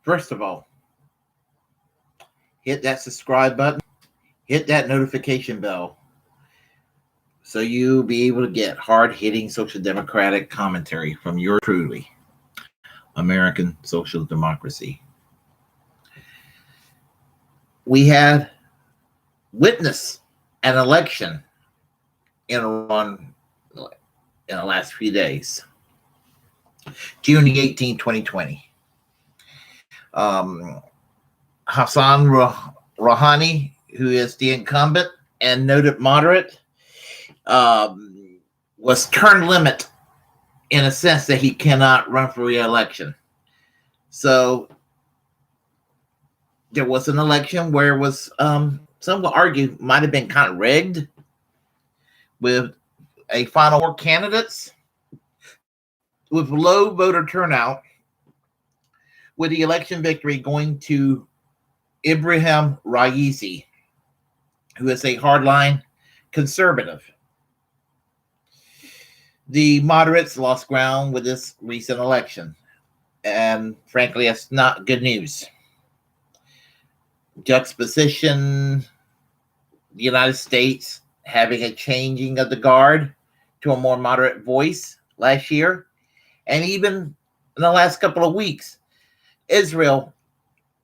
First of all, hit that subscribe button, hit that notification bell, so you'll be able to get hard-hitting social democratic commentary from yours truly, American Social Democracy. We had witnessed an election in Iran in the last few days. June 18, 2020. Hassan Rouhani, who is the incumbent and noted moderate, was term limit in a sense that he cannot run for re-election. So there was an election where it was, some will argue, might have been kind of rigged, with a final four candidates with low voter turnout, with the election victory going to Ebraham Raisi, who is a hardline conservative. The moderates lost ground with this recent election, and frankly, that's not good news. Juxtaposition, the United States having a changing of the guard to a more moderate voice last year, and even in the last couple of weeks, Israel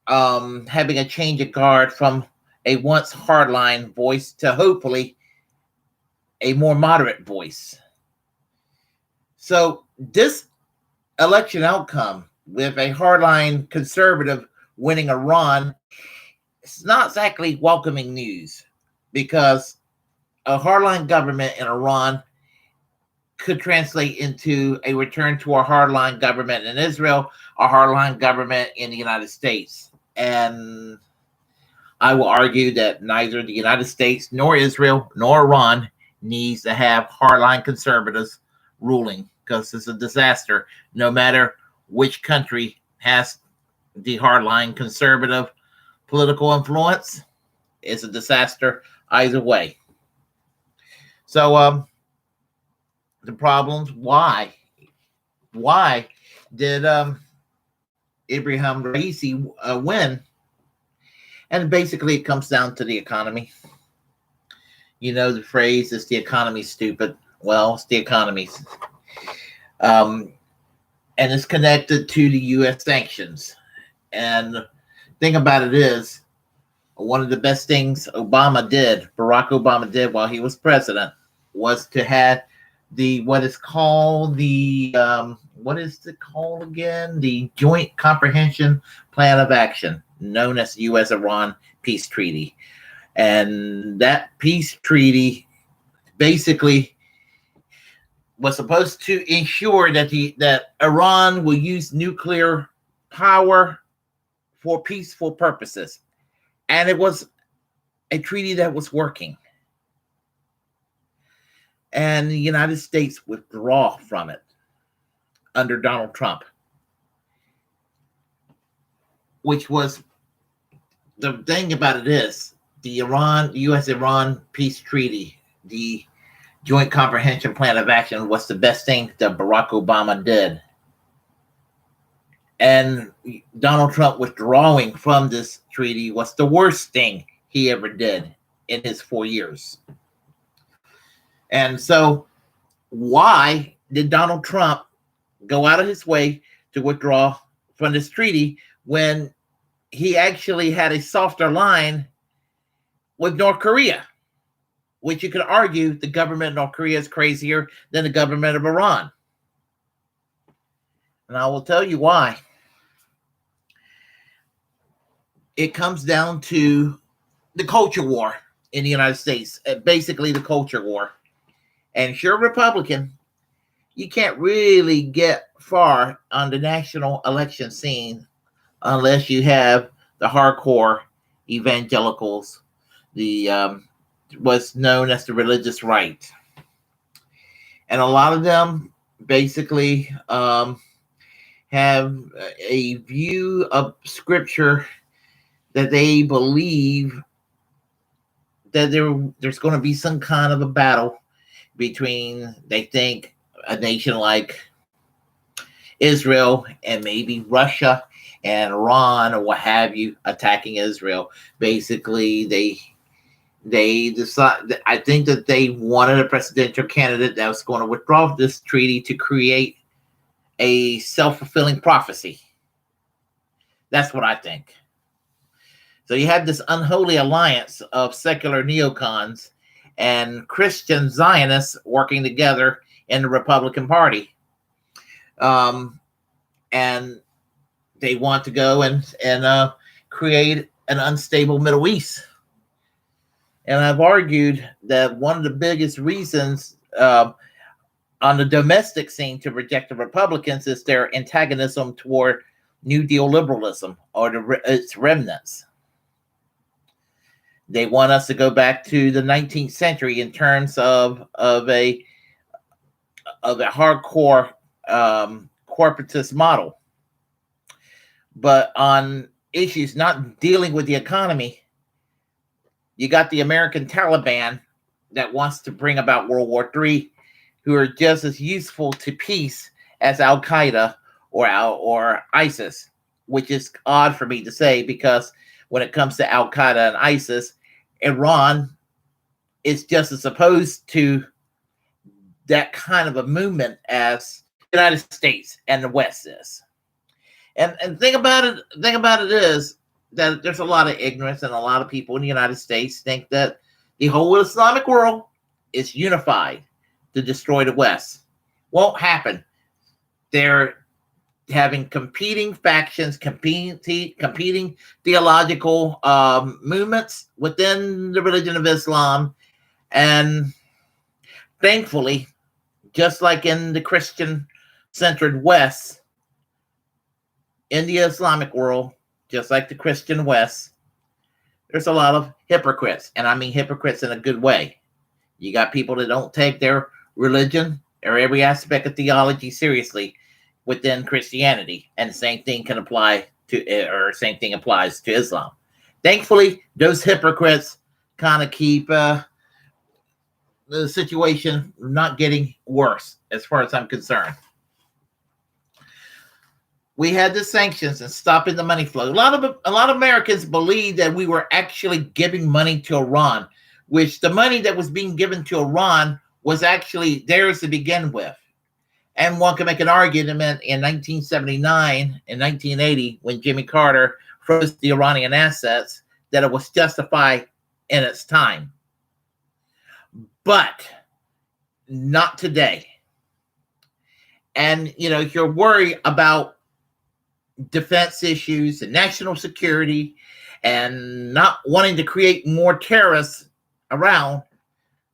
having a change of guard from a once hardline voice to hopefully a more moderate voice. So this election outcome with a hardline conservative winning Iran, it's not exactly welcoming news, because a hardline government in Iran could translate into a return to a hardline government in Israel, a hardline government in the United States. And I will argue that neither the United States nor Israel nor Iran needs to have hardline conservatives ruling, because it's a disaster. No matter which country has the hardline conservative political influence, it's a disaster either way. So the problems, why did Ebraham Raisi win? And basically it comes down to the economy. You know the phrase, is the economy stupid? Well, it's the economy. And it's connected to the U.S. sanctions. And the thing about it is, one of the best things Barack Obama did while he was president, was to have the, what is it called again? The Joint Comprehension Plan of Action, known as the U.S.-Iran Peace Treaty. And that peace treaty basically was supposed to ensure that Iran will use nuclear power for peaceful purposes. And it was a treaty that was working. And the United States withdraw from it under Donald Trump, which was, the thing about it is, the U.S.-Iran Peace Treaty, the Joint Comprehension Plan of Action, was the best thing that Barack Obama did. And Donald Trump withdrawing from this treaty was the worst thing he ever did in his 4 years. And so why did Donald Trump go out of his way to withdraw from this treaty when he actually had a softer line with North Korea, which you could argue the government of North Korea is crazier than the government of Iran? And I will tell you why. It comes down to the culture war in the United States, basically the culture war. And if you're a Republican, you can't really get far on the national election scene unless you have the hardcore evangelicals, the what's known as the religious right. And a lot of them basically have a view of scripture that they believe that there's going to be some kind of a battle between, they think, a nation like Israel and maybe Russia and Iran or what have you attacking Israel. Basically, they decide. I think that they wanted a presidential candidate that was going to withdraw this treaty to create a self-fulfilling prophecy. That's what I think. So you had this unholy alliance of secular neocons and Christian Zionists working together in the Republican Party. And they want to go and create an unstable Middle East. And I've argued that one of the biggest reasons on the domestic scene to reject the Republicans is their antagonism toward New Deal liberalism or its remnants. They want us to go back to the 19th century in terms of a hardcore corporatist model. But on issues not dealing with the economy, you got the American Taliban that wants to bring about World War III, who are just as useful to peace as Al Qaeda or ISIS, which is odd for me to say because when it comes to Al Qaeda and ISIS, Iran is just as opposed to that kind of a movement as the United States and the West is. And the thing about it is that there's a lot of ignorance, and a lot of people in the United States think that the whole Islamic world is unified to destroy the West. Won't happen. They're having competing factions, competing theological movements within the religion of Islam. And thankfully, just like in the Christian-centered West, in the Islamic world, just like the Christian West, there's a lot of hypocrites. And I mean hypocrites in a good way. You got people that don't take their religion or every aspect of theology seriously within Christianity. And the same thing can apply to, or same thing applies to Islam. Thankfully, those hypocrites kind of keep the situation not getting worse as far as I'm concerned. We had the sanctions and stopping the money flow. A lot of Americans believe that we were actually giving money to Iran, which the money that was being given to Iran was actually theirs to begin with. And one can make an argument in 1979 and 1980 when Jimmy Carter froze the Iranian assets that it was justified in its time. But not today. And, if you're worried about defense issues and national security and not wanting to create more terrorists around,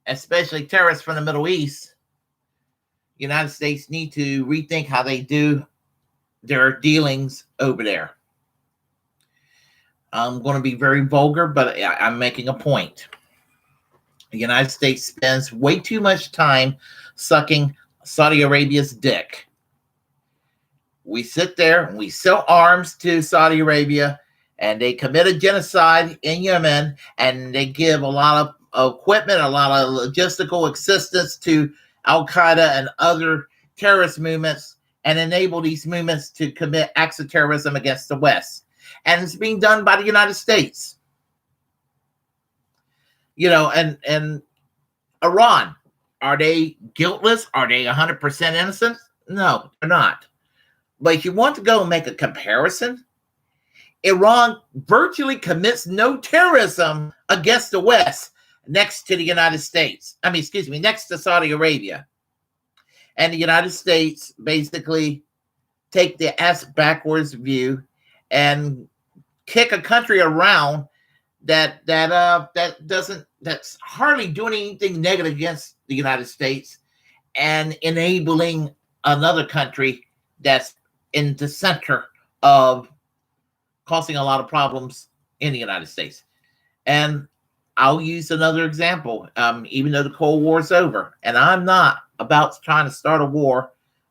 especially terrorists from the Middle East, the United States need to rethink how they do their dealings over there. I'm going to be very vulgar, but I'm making a point. The United States spends way too much time sucking Saudi Arabia's dick. We sit there and we sell arms to Saudi Arabia, and they commit a genocide in Yemen, and they give a lot of equipment, a lot of logistical assistance to Al Qaeda and other terrorist movements, and enable these movements to commit acts of terrorism against the West. And it's being done by the United States. And Iran, are they guiltless? Are they 100% innocent? No, they're not. But if you want to go and make a comparison, Iran virtually commits no terrorism against the West next to the United States. Next to Saudi Arabia. And the United States basically take the ass backwards view and kick a country around that's hardly doing anything negative against the United States and enabling another country that's in the center of causing a lot of problems in the United States. And I'll use another example, even though the Cold War is over, and I'm not about trying to start a war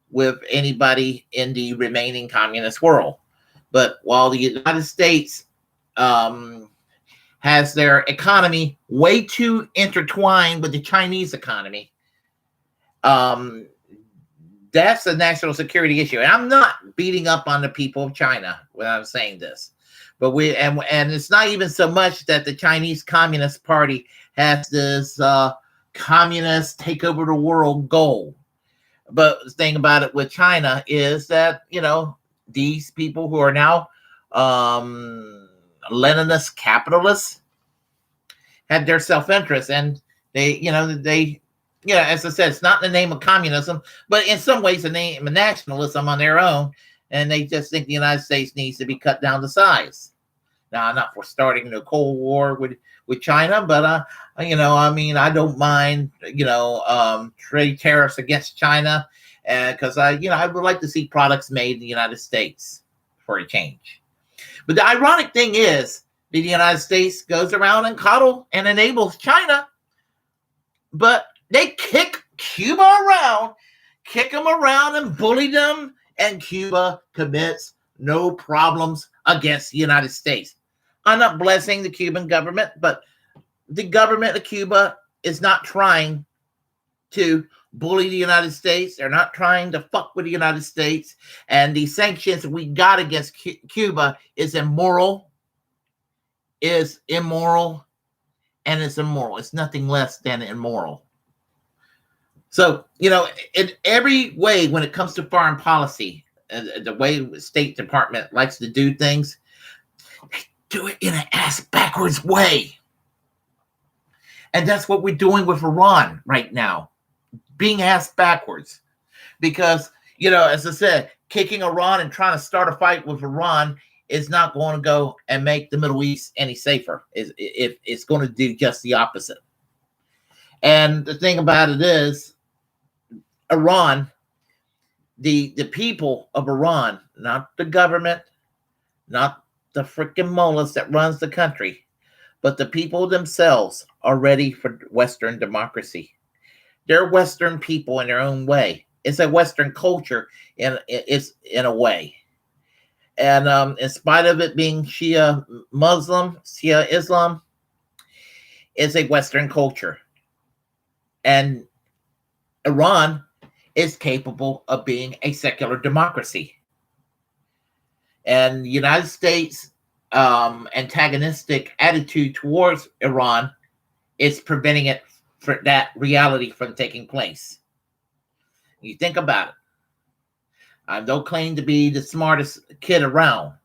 with anybody in the remaining communist world. But while the United States has their economy way too intertwined with the Chinese economy, That's a national security issue. And I'm not beating up on the people of China when I'm saying this. But and it's not even so much that the Chinese Communist Party has this communist take over the world goal. But the thing about it with China is that, these people who are now Leninist capitalists had their self-interest, and they, as I said, it's not in the name of communism, but in some ways the name of nationalism on their own, and they just think the United States needs to be cut down to size. Now, not for starting a Cold War with China, but I don't mind, trade tariffs against China, because I would like to see products made in the United States for a change. But the ironic thing is, the United States goes around and coddle and enables China, but they kick Cuba around, kick them around and bully them, and Cuba commits no problems against the United States. I'm not blessing the Cuban government, but the government of Cuba is not trying to bully the United States. They're not trying to fuck with the United States. And the sanctions we got against Cuba is immoral, and it's immoral. It's nothing less than immoral. So, in every way, when it comes to foreign policy, the way the State Department likes to do things, they do it in an ass backwards way. And that's what we're doing with Iran right now, being ass backwards. Because, as I said, kicking Iran and trying to start a fight with Iran is not going to go and make the Middle East any safer. It's going to do just the opposite. And the thing about it is, Iran, the people of Iran, not the government, not the freaking mullahs that runs the country, but the people themselves are ready for Western democracy. They're Western people in their own way. It's a Western culture in a way. And in spite of it being Shia Islam, it's a Western culture. And Iran is capable of being a secular democracy. And the United States' antagonistic attitude towards Iran is preventing it for that reality from taking place. You think about it. I don't claim to be the smartest kid around,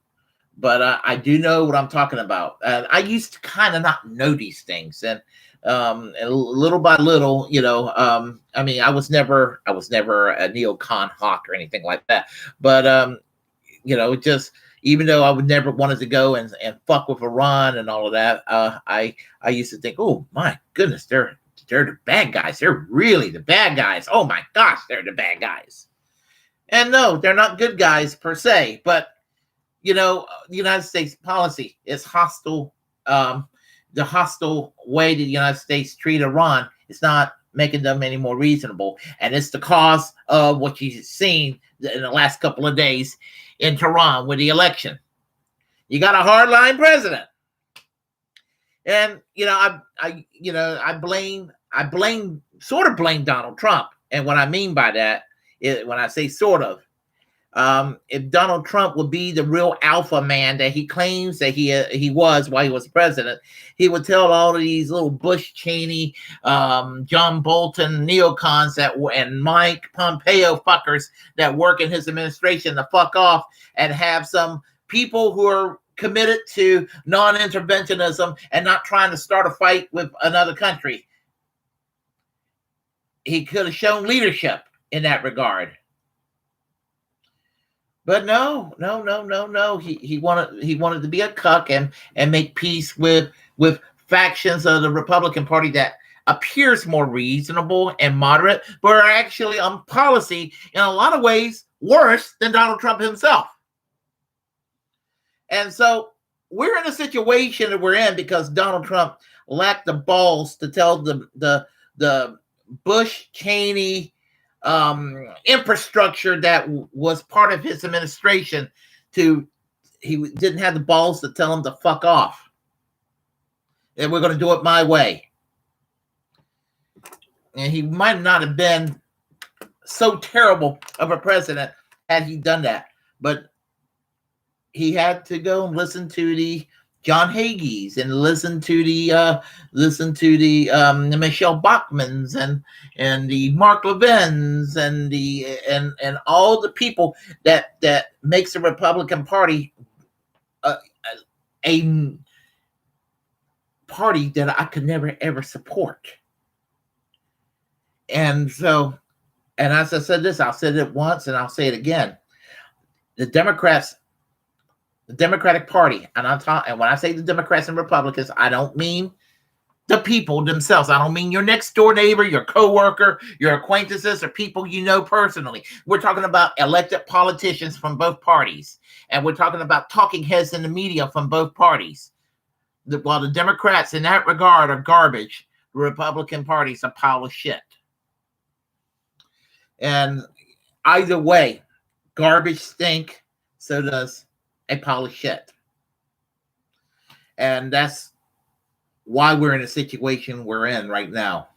but I do know what I'm talking about. I used to kind of not know these things, and little by little, I was never a neocon hawk or anything like that. But just even though I would never wanted to go and fuck with Iran and all of that, I used to think, oh my goodness, they're the bad guys. They're really the bad guys. Oh my gosh, they're the bad guys. And no, they're not good guys per se, but the United States policy is hostile. The hostile way that the United States treat Iran is not making them any more reasonable. And it's the cause of what you've seen in the last couple of days in Tehran with the election. You got a hardline president. And, I blame Donald Trump. And what I mean by that is, when I say sort of, if Donald Trump would be the real alpha man that he claims that he was while he was president, he would tell all of these little Bush Cheney, John Bolton neocons and Mike Pompeo fuckers that work in his administration to fuck off and have some people who are committed to non-interventionism and not trying to start a fight with another country. He could have shown leadership in that regard. But no. He wanted to be a cuck and make peace with factions of the Republican Party that appears more reasonable and moderate, but are actually on policy in a lot of ways worse than Donald Trump himself. And so we're in a situation that we're in because Donald Trump lacked the balls to tell the Bush Cheney infrastructure that was part of his administration he didn't have the balls to tell him to fuck off. And we're going to do it my way. And he might not have been so terrible of a president had he done that. But he had to go and listen to the John Hagees and listen to the Michelle Bachmans and the Mark Levins and all the people that makes the Republican Party a party that I could never ever support. And so, and as I said this, I'll say it once and I'll say it again. The Democratic Party, and when I say the Democrats and Republicans, I don't mean the people themselves. I don't mean your next door neighbor, your coworker, your acquaintances, or people you know personally. We're talking about elected politicians from both parties, and we're talking about talking heads in the media from both parties. While the Democrats in that regard are garbage, the Republican Party's a pile of shit. And either way, garbage stink, so does a pile of shit. And that's why we're in a situation we're in right now.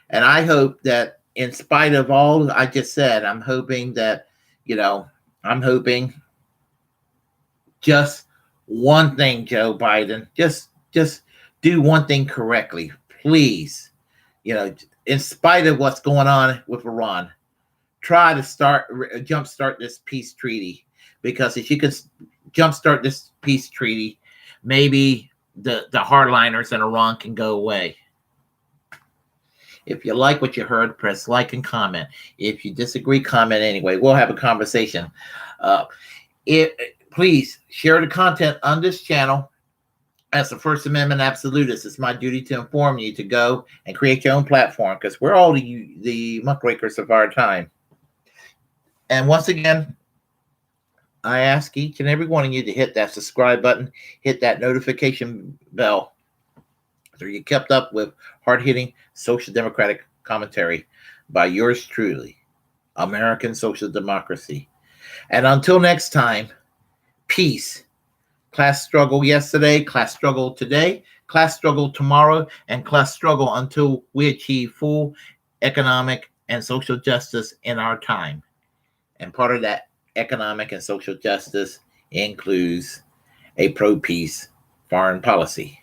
And I hope that in spite of all I just said, I'm hoping that, I'm hoping just one thing, Joe Biden, just do one thing correctly, please. In spite of what's going on with Iran, try to jumpstart this peace treaty. Because if you could jumpstart this peace treaty, maybe the hardliners in Iran can go away. If you like what you heard, press like and comment. If you disagree, comment anyway. We'll have a conversation. Please share the content on this channel. As a First Amendment absolutist, it's my duty to inform you to go and create your own platform, because we're all the muckrakers of our time. And once again, I ask each and every one of you to hit that subscribe button, hit that notification bell, so you're kept up with hard-hitting social democratic commentary by yours truly, American Social Democracy. And until next time, peace. Class struggle yesterday, class struggle today, class struggle tomorrow, and class struggle until we achieve full economic and social justice in our time. And part of that economic and social justice includes a pro-peace foreign policy.